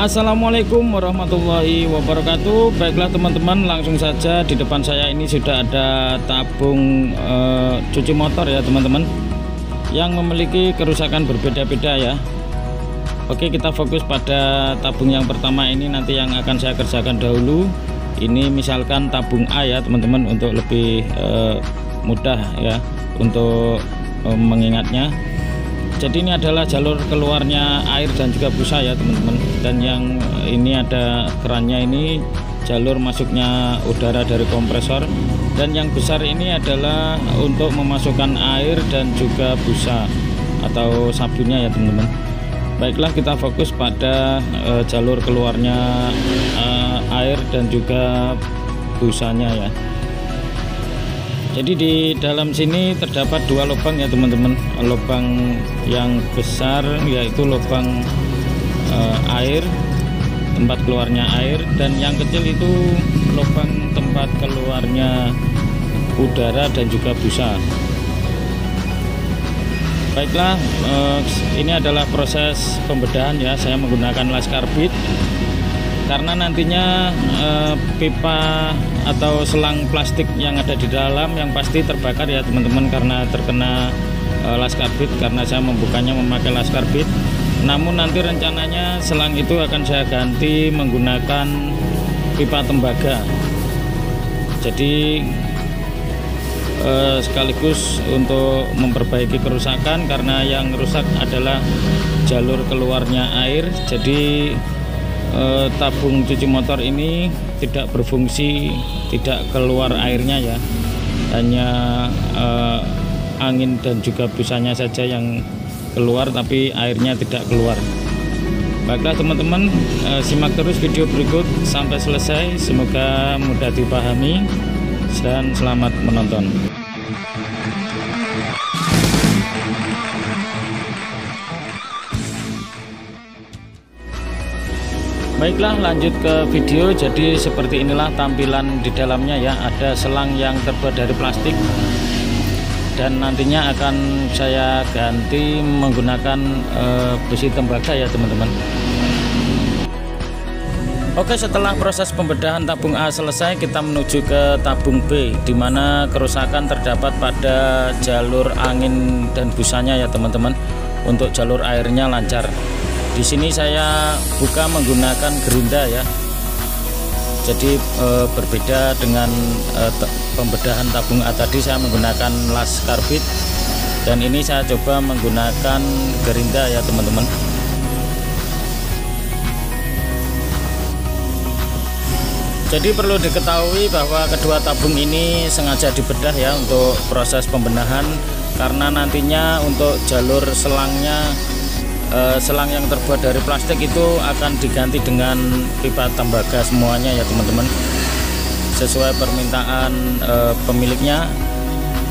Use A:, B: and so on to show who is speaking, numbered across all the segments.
A: Assalamualaikum warahmatullahi wabarakatuh. Baiklah teman-teman, langsung saja di depan saya ini sudah ada tabung cuci motor ya teman-teman, yang memiliki kerusakan berbeda-beda ya. Oke, kita fokus pada tabung yang pertama ini, nanti yang akan saya kerjakan dahulu. Ini misalkan tabung A ya teman-teman, untuk lebih mudah ya untuk mengingatnya. Jadi ini adalah jalur keluarnya air dan juga busa ya teman-teman. Dan yang ini ada kerannya, ini jalur masuknya udara dari kompresor. Dan yang besar ini adalah untuk memasukkan air dan juga busa atau sabunnya ya teman-teman. Baiklah, kita fokus pada jalur keluarnya air dan juga busanya ya. Jadi di dalam sini terdapat dua lubang ya teman-teman. Lubang yang besar yaitu lubang air, tempat keluarnya air, dan yang kecil itu lubang tempat keluarnya udara dan juga busa. Baiklah, ini adalah proses pembedahan ya. Saya menggunakan las karbit karena nantinya pipa atau selang plastik yang ada di dalam yang pasti terbakar ya teman-teman, karena terkena las karbit, karena saya membukanya memakai las karbit. Namun nanti rencananya selang itu akan saya ganti menggunakan pipa tembaga. Jadi sekaligus untuk memperbaiki kerusakan, karena yang rusak adalah jalur keluarnya air. Jadi tabung cuci motor ini tidak berfungsi, tidak keluar airnya ya, hanya angin dan juga busanya saja yang keluar, tapi airnya tidak keluar. Baiklah teman-teman, simak terus video berikut sampai selesai, semoga mudah dipahami dan selamat menonton. Baiklah, lanjut ke video. Jadi seperti inilah tampilan di dalamnya ya. Ada selang yang terbuat dari plastik dan nantinya akan saya ganti menggunakan besi tembaga ya teman-teman. Oke, setelah proses pembedahan tabung A selesai, kita menuju ke tabung B, di mana kerusakan terdapat pada jalur angin dan busanya ya teman-teman. Untuk jalur airnya lancar. Di sini saya buka menggunakan gerinda ya. Jadi berbeda dengan pembedahan tabung A tadi, saya menggunakan las karbit, dan ini saya coba menggunakan gerinda ya teman-teman. Jadi perlu diketahui bahwa kedua tabung ini sengaja dibedah ya untuk proses pembenahan, karena nantinya untuk jalur selangnya, selang yang terbuat dari plastik itu akan diganti dengan pipa tembaga semuanya ya teman-teman, sesuai permintaan pemiliknya.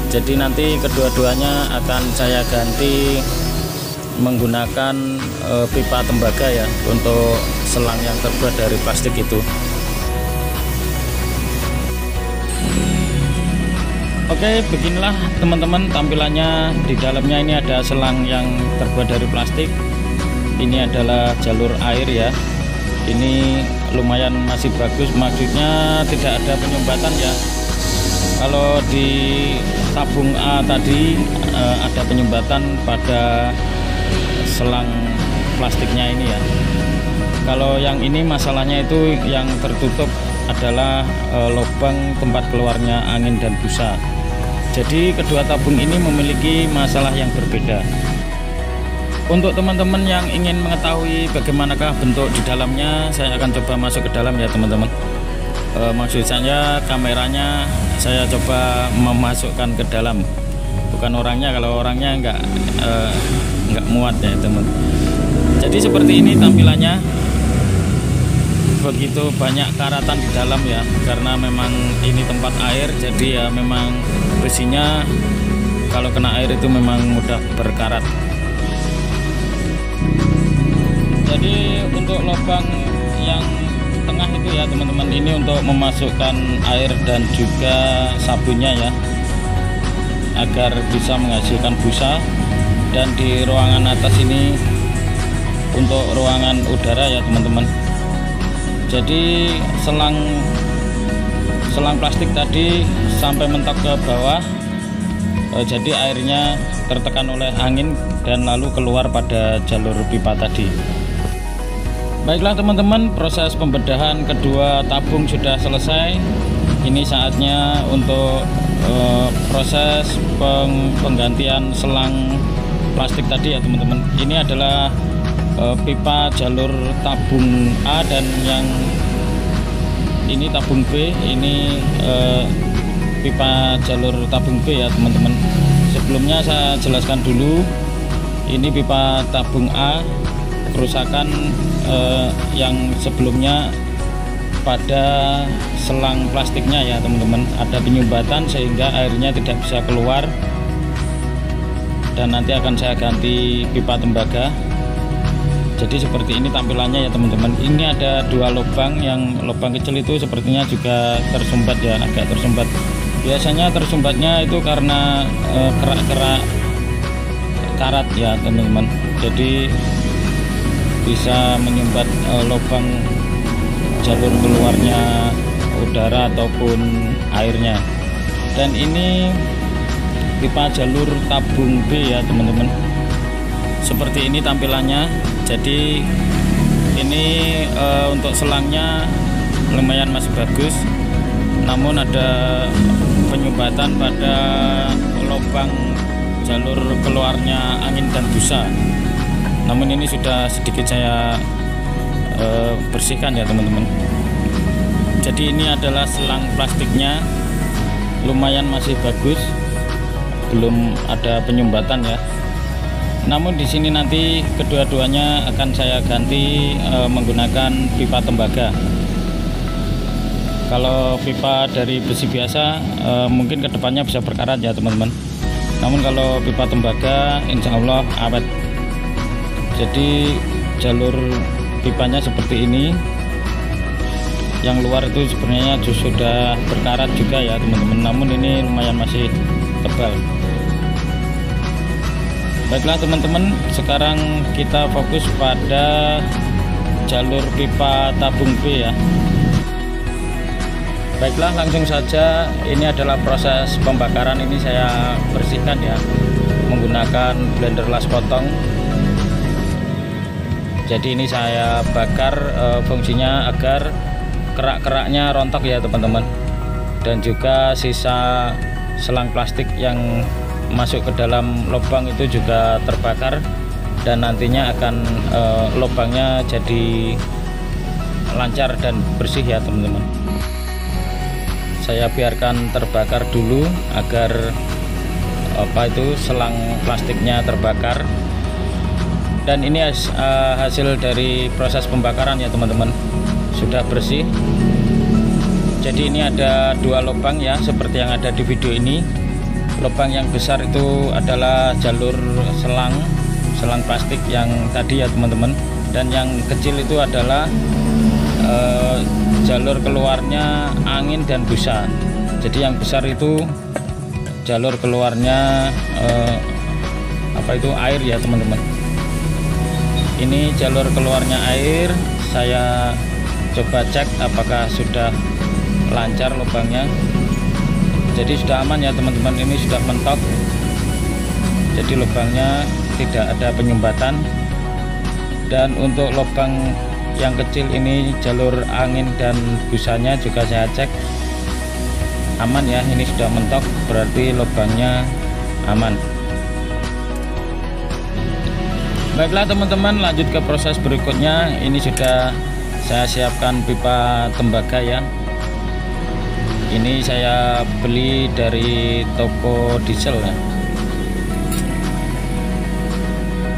A: Jadi nanti kedua-duanya akan saya ganti menggunakan pipa tembaga ya, untuk selang yang terbuat dari plastik itu. Oke, beginilah teman-teman tampilannya. Di dalamnya ini ada selang yang terbuat dari plastik. Ini adalah jalur air ya. Ini lumayan masih bagus, maksudnya tidak ada penyumbatan ya. Kalau di tabung A tadi ada penyumbatan pada selang plastiknya ini ya. Kalau yang ini masalahnya itu yang tertutup adalah lubang tempat keluarnya angin dan busa. Jadi kedua tabung ini memiliki masalah yang berbeda. Untuk teman-teman yang ingin mengetahui bagaimanakah bentuk di dalamnya, saya akan coba masuk ke dalam ya teman-teman. Maksud saya kameranya saya coba memasukkan ke dalam, bukan orangnya. Kalau orangnya nggak muat ya teman. Jadi seperti ini tampilannya. Begitu banyak karatan di dalam ya, karena memang ini tempat air, jadi ya memang besinya kalau kena air itu memang mudah berkarat. Jadi untuk lubang yang tengah itu ya teman-teman, ini untuk memasukkan air dan juga sabunnya ya, agar bisa menghasilkan busa. Dan di ruangan atas ini untuk ruangan udara ya teman-teman. Jadi selang plastik tadi sampai mentok ke bawah, jadi airnya tertekan oleh angin dan lalu keluar pada jalur pipa tadi. Baiklah teman-teman, proses pembedahan kedua tabung sudah selesai. Ini saatnya untuk proses penggantian selang plastik tadi ya teman-teman. Ini adalah pipa jalur tabung A dan yang ini tabung B. Ini pipa jalur tabung B ya teman-teman. Sebelumnya saya jelaskan dulu, ini pipa tabung A kerusakan yang sebelumnya pada selang plastiknya ya teman-teman, ada penyumbatan sehingga airnya tidak bisa keluar, dan nanti akan saya ganti pipa tembaga. Jadi seperti ini tampilannya ya teman-teman. Ini ada dua lubang, yang lubang kecil itu sepertinya juga tersumbat ya, agak tersumbat. Biasanya tersumbatnya itu karena kerak-kerak karat ya teman-teman, jadi bisa menyumbat lubang jalur keluarnya udara ataupun airnya. Dan ini pipa jalur tabung B ya teman-teman, seperti ini tampilannya. Jadi ini untuk selangnya lumayan masih bagus, namun ada penyumbatan pada lubang jalur keluarnya angin dan busa. Namun ini sudah sedikit saya bersihkan ya teman-teman. Jadi ini adalah selang plastiknya, lumayan masih bagus, belum ada penyumbatan ya. Namun di sini nanti kedua-duanya akan saya ganti menggunakan pipa tembaga. Kalau pipa dari besi biasa mungkin kedepannya bisa berkarat ya teman-teman. Namun kalau pipa tembaga insya Allah awet. Jadi jalur pipanya seperti ini, yang luar itu sebenarnya sudah berkarat juga ya teman-teman, namun ini lumayan masih tebal. Baiklah teman-teman, sekarang kita fokus pada jalur pipa tabung B ya. Baiklah, langsung saja, ini adalah proses pembakaran. Ini saya bersihkan ya menggunakan blender las potong. Jadi ini saya bakar, fungsinya agar kerak-keraknya rontok ya teman-teman, dan juga sisa selang plastik yang masuk ke dalam lubang itu juga terbakar, dan nantinya akan lubangnya jadi lancar dan bersih ya teman-teman. Saya biarkan terbakar dulu agar selang plastiknya terbakar. Dan ini hasil dari proses pembakaran ya teman-teman, sudah bersih. Jadi ini ada dua lubang ya, seperti yang ada di video ini. Lubang yang besar itu adalah jalur selang plastik yang tadi ya teman-teman, dan yang kecil itu adalah jalur keluarnya angin dan busa. Jadi yang besar itu jalur keluarnya air ya teman-teman. Ini jalur keluarnya air, saya coba cek apakah sudah lancar lubangnya. Jadi sudah aman ya teman-teman, ini sudah mentok, jadi lubangnya tidak ada penyumbatan. Dan untuk lubang yang kecil ini jalur angin dan busanya juga saya cek aman ya, ini sudah mentok, berarti lubangnya aman. Baiklah teman-teman, lanjut ke proses berikutnya. Ini sudah saya siapkan pipa tembaga ya. Ini saya beli dari toko diesel ya.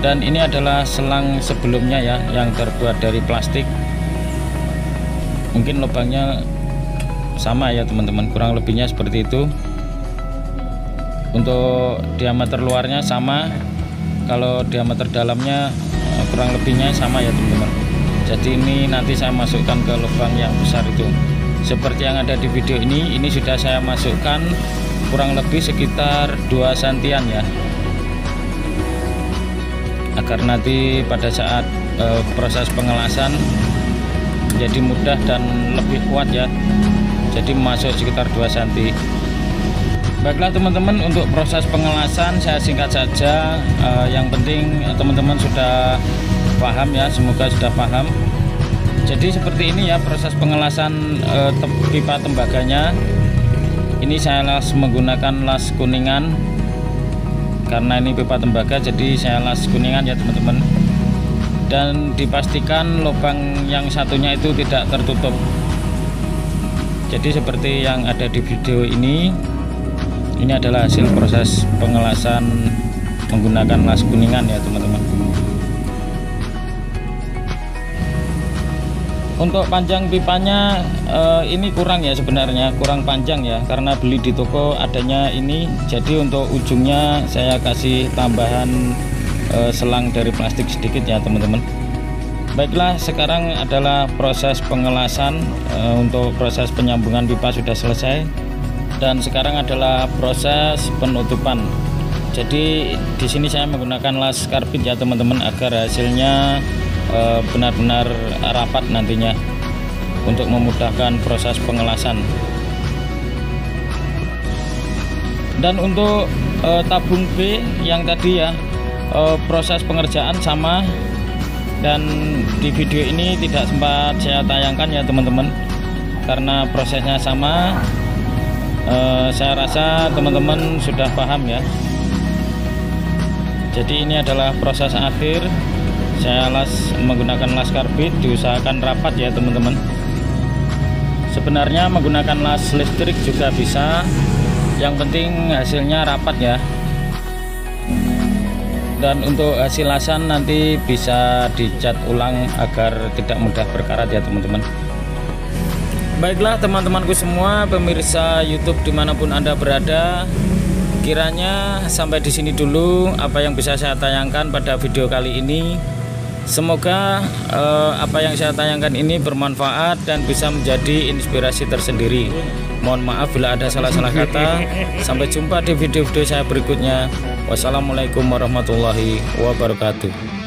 A: Dan ini adalah selang sebelumnya ya, yang terbuat dari plastik. Mungkin lubangnya sama ya teman-teman, kurang lebihnya seperti itu. Untuk diameter luarnya sama, kalau diameter dalamnya kurang lebihnya sama ya teman-teman. Jadi ini nanti saya masukkan ke lubang yang besar itu, seperti yang ada di video ini. Ini sudah saya masukkan kurang lebih sekitar 2 sentian ya, agar nanti pada saat proses pengelasan jadi mudah dan lebih kuat ya, jadi masuk sekitar 2 cm. Baiklah teman-teman, untuk proses pengelasan saya singkat saja. Yang penting teman-teman sudah paham ya, semoga sudah paham. Jadi seperti ini ya proses pengelasan pipa tembaganya. Ini saya las menggunakan las kuningan, karena ini pipa tembaga jadi saya las kuningan ya teman-teman. Dan dipastikan lubang yang satunya itu tidak tertutup. Jadi seperti yang ada di video ini adalah hasil proses pengelasan menggunakan las kuningan ya teman-teman. Untuk panjang pipanya ini kurang ya, sebenarnya kurang panjang ya, karena beli di toko adanya ini. Jadi untuk ujungnya saya kasih tambahan selang dari plastik sedikit ya teman-teman. Baiklah, sekarang adalah proses pengelasan. Untuk proses penyambungan pipa sudah selesai, dan sekarang adalah proses penutupan. Jadi di sini saya menggunakan las karbit ya teman-teman, agar hasilnya benar-benar rapat nantinya untuk memudahkan proses pengelasan. Dan untuk tabung B yang tadi ya, proses pengerjaan sama, dan di video ini tidak sempat saya tayangkan ya teman-teman karena prosesnya sama. Saya rasa teman-teman sudah paham ya. Jadi ini adalah proses akhir. Saya las menggunakan las karbit, diusahakan rapat ya teman-teman. Sebenarnya menggunakan las listrik juga bisa, yang penting hasilnya rapat ya. Dan untuk hasil lasan nanti bisa dicat ulang agar tidak mudah berkarat ya teman-teman. Baiklah teman-temanku semua, pemirsa YouTube dimanapun Anda berada, kiranya sampai di sini dulu apa yang bisa saya tayangkan pada video kali ini. Semoga apa yang saya tayangkan ini bermanfaat dan bisa menjadi inspirasi tersendiri. Mohon maaf bila ada salah-salah kata. Sampai jumpa di video-video saya berikutnya. Wassalamualaikum warahmatullahi wabarakatuh.